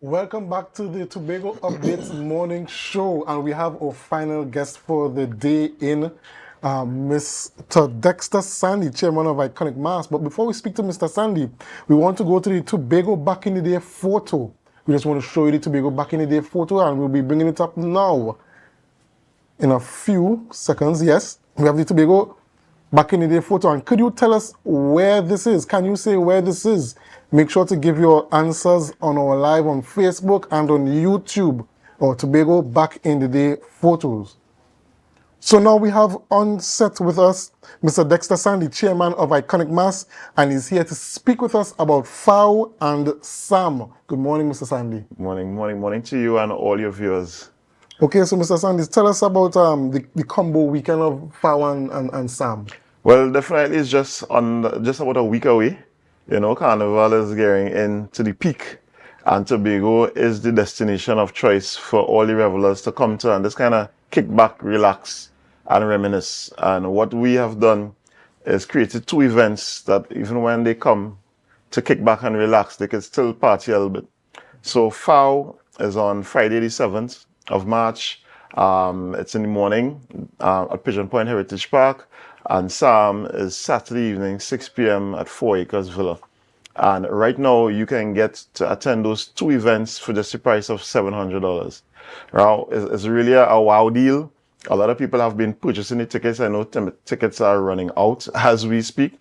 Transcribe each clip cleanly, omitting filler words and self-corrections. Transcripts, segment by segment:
Welcome back to the Tobago Updates morning show, and we have our final guest for the day in Mr. Dexter Sandy, chairman of Iconic Mass. But before we speak to Mr. Sandy, we want to go to the Tobago back in the day photo. We just want to show you the Tobago back in the day photo, and we'll be bringing it up now in a few seconds. Yes, we have the Tobago back in the day photo. And could you tell us where this is? Can you say where this is? Make sure to give your answers on our live on Facebook and on YouTube, or Tobago back in the day photos. So now we have on set with us Mr. Dexter Sandy, chairman of Iconic Mass, and he's here to speak with us about F.A.W.W and S.A.M. Good morning, Mr. Sandy. Morning to you and all your viewers. Okay, so Mr. Sandy, tell us about the combo weekend of F.A.W.W and S.A.M. Well, definitely it's just about a week away. You know, Carnival is getting into the peak, and Tobago is the destination of choice for all the revelers to come to and just kind of kick back, relax, and reminisce. And what we have done is created two events that even when they come to kick back and relax, they can still party a little bit. So F.A.W.W is on Friday the 7th of March. It's in the morning at Pigeon Point Heritage Park. And S.A.M is Saturday evening, 6 p.m. at 4 Acres Villa. And right now, you can get to attend those two events for just the price of $700. Now, it's really a wow deal. A lot of people have been purchasing the tickets. I know tickets are running out as we speak.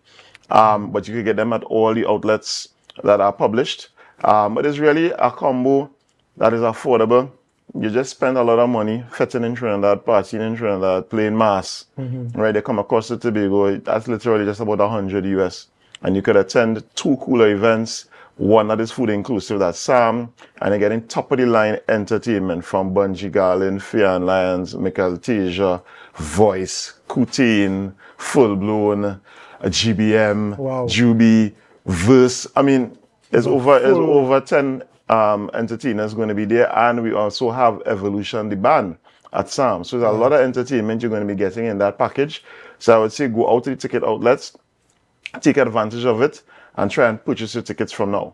But you can get them at all the outlets that are published. But it's really a combo that is affordable. You just spend a lot of money fetting in Trinidad, partying in Trinidad, playing mass. Right? They come across the Tobago. That's literally just about 100 US. And you could attend two cooler events. One that is food inclusive, that's S.A.M. And you're getting top of the line entertainment from Bungie Garlin, Fian Lyons, Michael Teja, Voice, Kutin, Full Blown, GBM, Wow. Juby, Verse. I mean, it's over 10 entertainers going to be there, and we also have Evolution, the band, at S.A.M. So there's a lot of entertainment you're going to be getting in that package. So I would say go out to the ticket outlets, take advantage of it, and try and purchase your tickets from now.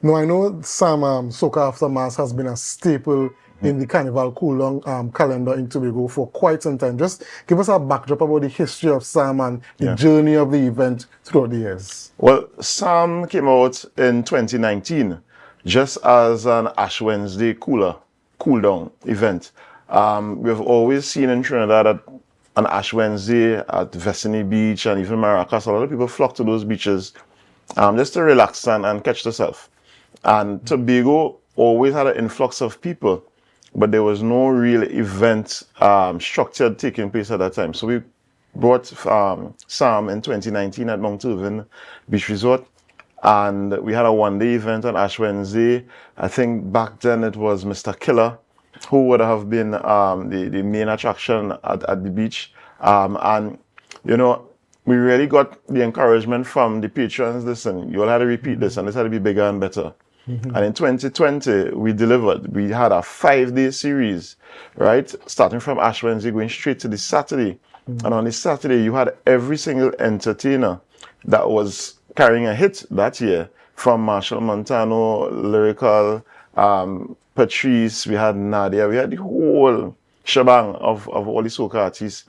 Now, I know S.A.M. Soca After Mass has been a staple in the Carnival Cool-Long calendar in Tobago for quite some time. Just give us a backdrop about the history of S.A.M. and the journey of the event throughout the years. Well, S.A.M. came out in 2019 just as an Ash Wednesday cool-down event. We've always seen in Trinidad that on Ash Wednesday at Vecini Beach and even Maracas, a lot of people flock to those beaches just to relax and catch themselves. And Tobago always had an influx of people, but there was no real event structured taking place at that time. So we brought S.A.M. in 2019 at Mount Irving Beach Resort. And we had a one-day event on Ash Wednesday. I think back then it was Mr. Killer, who would have been the main attraction at the beach. And, you know, we really got the encouragement from the patrons. Listen, you all had to repeat this, and this had to be bigger and better. And in 2020, we delivered. We had a 5-day series, right? Starting from Ash Wednesday, going straight to the Saturday. And on the Saturday, you had every single entertainer that was carrying a hit that year, from Marshall Montano, Lyrical, Patrice, we had Nadia, we had the whole shebang of all the soca artists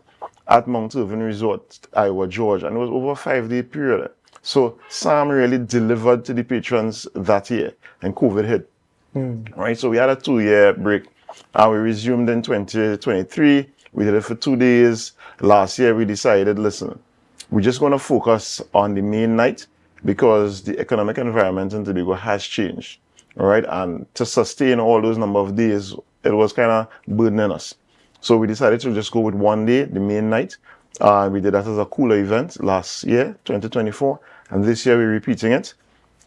at Mount Irving Resort, Iowa, George, and it was over a 5-day period. So S.A.M. really delivered to the patrons that year, and COVID hit. Right, so we had a 2-year break, and we resumed in 2023. We did it for 2 days. Last year, we decided, listen, we're just going to focus on the main night, because the economic environment in Tobago has changed, all right? And to sustain all those number of days, it was kind of burdening us. So we decided to just go with one day, the main night. We did that as a cooler event last year, 2024. And this year we're repeating it.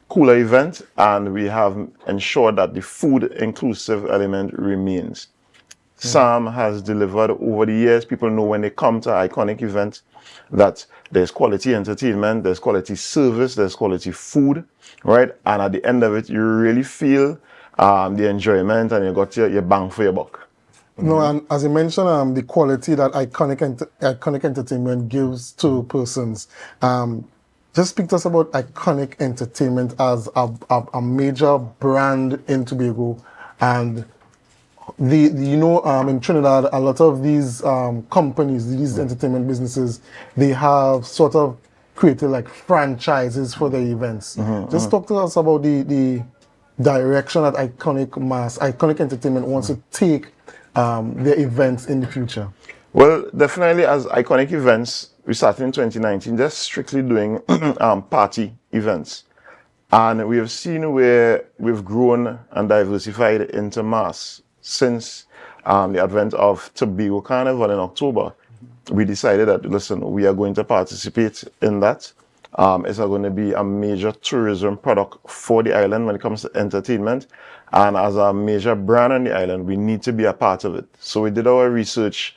Cooler event, and we have ensured that the food inclusive element remains. S.A.M. has delivered over the years. People know when they come to iconic events that there's quality entertainment, there's quality service, there's quality food, right? And at the end of it, you really feel the enjoyment, and you got your bang for your buck. No, and as you mentioned, the quality that iconic entertainment gives to persons. Just speak to us about Iconic Entertainment as a major brand in Tobago, and in Trinidad, a lot of these companies, these entertainment businesses, they have sort of created like franchises for their events. Just talk to us about the direction that Iconic Entertainment wants to take their events in the future. Well, definitely as Iconic Events, we started in 2019 just strictly doing party events. And we have seen where we've grown and diversified into mass since the advent of Tobago Carnival in October. We decided that, listen, we are going to participate in that. It's going to be a major tourism product for the island when it comes to entertainment. And as a major brand on the island, we need to be a part of it. So we did our research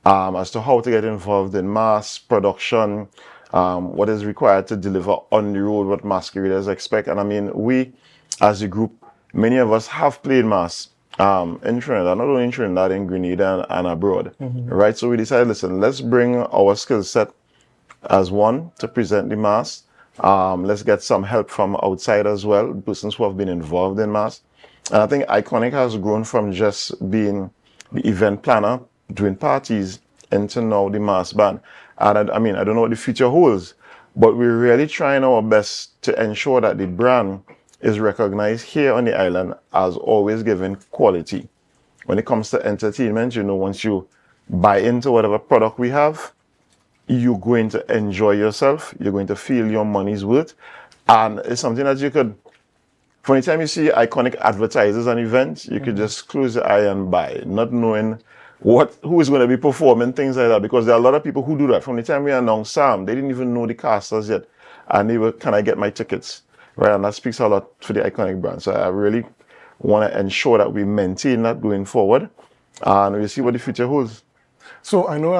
as to how to get involved in mass production, what is required to deliver on the road, what masqueraders expect. And I mean, we as a group, many of us have played mass in Trinidad, not only in Trinidad, in Grenada and abroad, right? So we decided, listen, let's bring our skill set as one to present the mass. Let's get some help from outside as well, persons who have been involved in mass. And I think Iconic has grown from just being the event planner, doing parties, into now the mass band. And I mean, I don't know what the future holds, but we're really trying our best to ensure that the brand is recognized here on the island as always giving quality. When it comes to entertainment, once you buy into whatever product we have, you're going to enjoy yourself. You're going to feel your money's worth. And it's something that you could, from the time you see Iconic advertisers and events, you could just close your eye and buy, not knowing who is going to be performing, things like that. Because there are a lot of people who do that. From the time we announced S.A.M, they didn't even know the casters yet. And they were, can I get my tickets? Right, and that speaks a lot for the Iconic brand. So I really want to ensure that we maintain that going forward. And we'll see what the future holds. So I know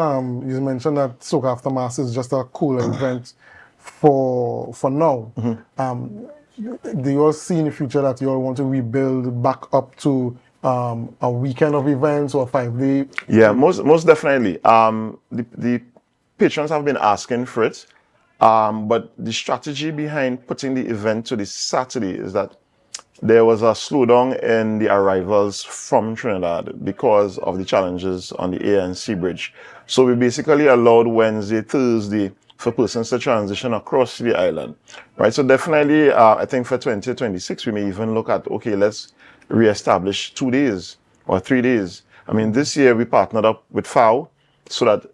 you mentioned that Soca After Mass is just a cool event for now. Do you all see in the future that you all want to rebuild back up to a weekend of events or a 5-day? Yeah, most definitely. The patrons have been asking for it. But the strategy behind putting the event to this Saturday is that there was a slowdown in the arrivals from Trinidad because of the challenges on the ANC bridge. So we basically allowed Wednesday, Thursday for persons to transition across the island, right? So definitely, I think for 2026, we may even look at, okay, let's reestablish 2 days or 3 days. I mean, this year we partnered up with F.A.W.W so that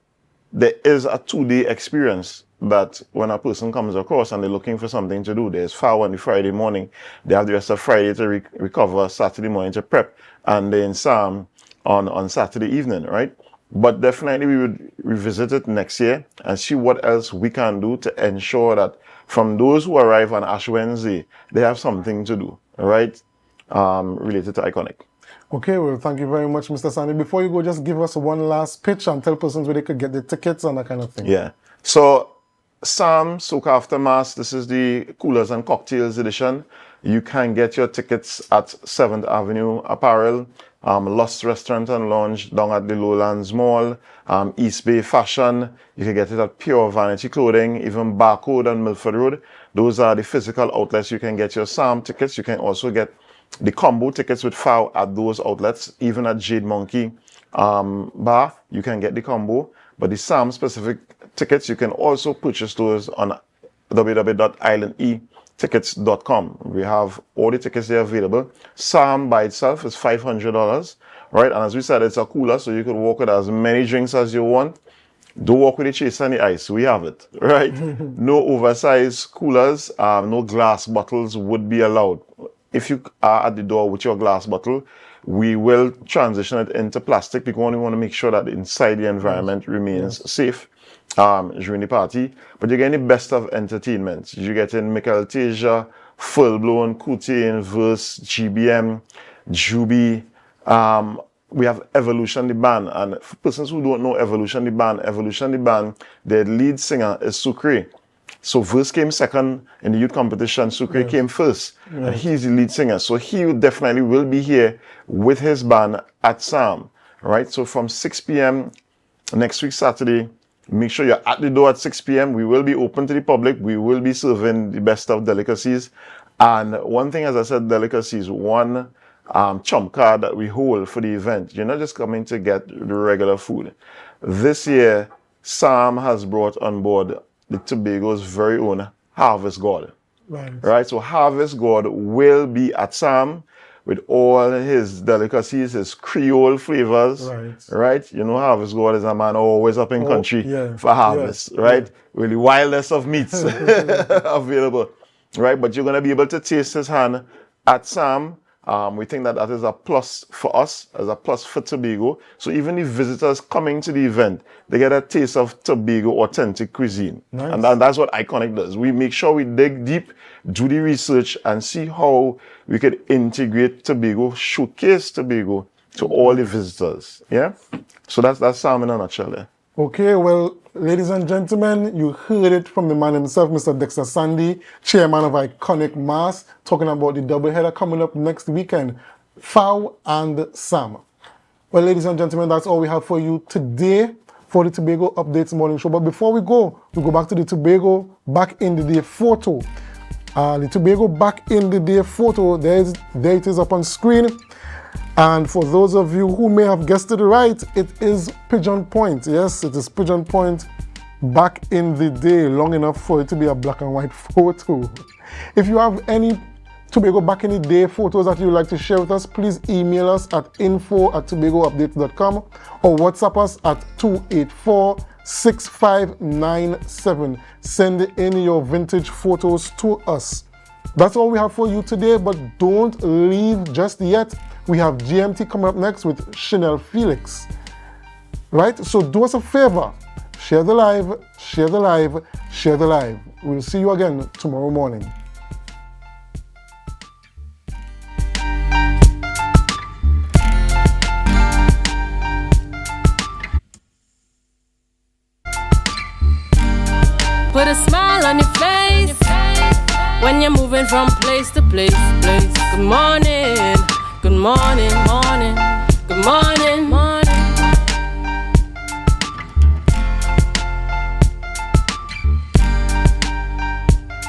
there is a 2-day experience that when a person comes across and they're looking for something to do, there's F.A.W.W on the Friday morning. They have the rest of Friday to recover, Saturday morning to prep, and then S.A.M on Saturday evening, right? But definitely we would revisit it next year and see what else we can do to ensure that from those who arrive on Ash Wednesday, they have something to do, right? Related to Iconic. Okay, well, thank you very much, Mr. Sandy. Before you go, just give us one last pitch and tell persons where they could get the tickets and that kind of thing. Yeah. So S.A.M, Soca After Mass, this is the Coolers and Cocktails edition. You can get your tickets at 7th Avenue Apparel, Lost Restaurant and Lounge down at the Lowlands Mall, East Bay Fashion. You can get it at Pure Vanity Clothing, even Barcode on Milford Road. Those are the physical outlets. You can get your S.A.M tickets. You can also get the combo tickets with F.A.W.W at those outlets, even at Jade Monkey Bar. You can get the combo. But the S.A.M specific tickets, you can also purchase those on www.islandetickets.com. We have all the tickets there available. S.A.M by itself is $500, right? And as we said, it's a cooler, so you could walk with as many drinks as you want. Don't walk with the chase and the ice. We have it, right? No oversized coolers, no glass bottles would be allowed. If you are at the door with your glass bottle, we will transition it into plastic because we want to make sure that inside the environment remains safe during the party. But you're getting the best of entertainment. You're getting Michael Teja, Full Blown, Kutain, Verse, GBM, Juby. We have Evolution the band. And for persons who don't know Evolution the band, their lead singer is Sucre. So Verse came second in the youth competition. Sucre came first. And he's the lead singer. So he definitely will be here with his band at S.A.M. Right? So from 6 p.m. next week, Saturday, Make sure you're at the door at 6 p.m. We will be open to the public. We will be serving the best of delicacies. And one thing, as I said, delicacies, one trump card that we hold for the event. You're not just coming to get the regular food. This year, S.A.M has brought on board the Tobago's very own Harvest God. Right? So Harvest God will be at S.A.M with all his delicacies, his Creole flavors, right? You know, Harvest God is a man always up in country for harvest, right? With the wildest of meats available, right? But you're going to be able to taste his hand at S.A.M. We think that that is a plus for us, as a plus for Tobago. So even the visitors coming to the event, they get a taste of Tobago authentic cuisine. And that's what Iconic does. We make sure we dig deep, do the research, and see how we could integrate Tobago, showcase Tobago to all the visitors. Yeah? So that's S.A.M in a nutshell there. Okay, well, ladies and gentlemen, you heard it from the man himself, Mr. Dexter Sandy, chairman of Iconic Mass, talking about the doubleheader coming up next weekend, F.A.W.W and S.A.M. Well, ladies and gentlemen, that's all we have for you today for the Tobago Updates Morning Show. But before we go back to the Tobago Back in the Day photo. The Tobago Back in the Day photo, there it is up on screen. And for those of you who may have guessed it right, it is Pigeon Point. Yes, it is Pigeon Point back in the day, long enough for it to be a black and white photo. If you have any Tobago Back in the Day photos that you'd like to share with us, please email us at info@tobagoupdates.com or WhatsApp us at 284-6597. Send in your vintage photos to us. That's all we have for you today, but don't leave just yet. We have GMT coming up next with Chanel Felix. Right? So do us a favor. Share the live, share the live, share the live. We'll see you again tomorrow morning. Put a smile on your face when you're moving from place to place. Good morning, good morning, morning, good morning, morning.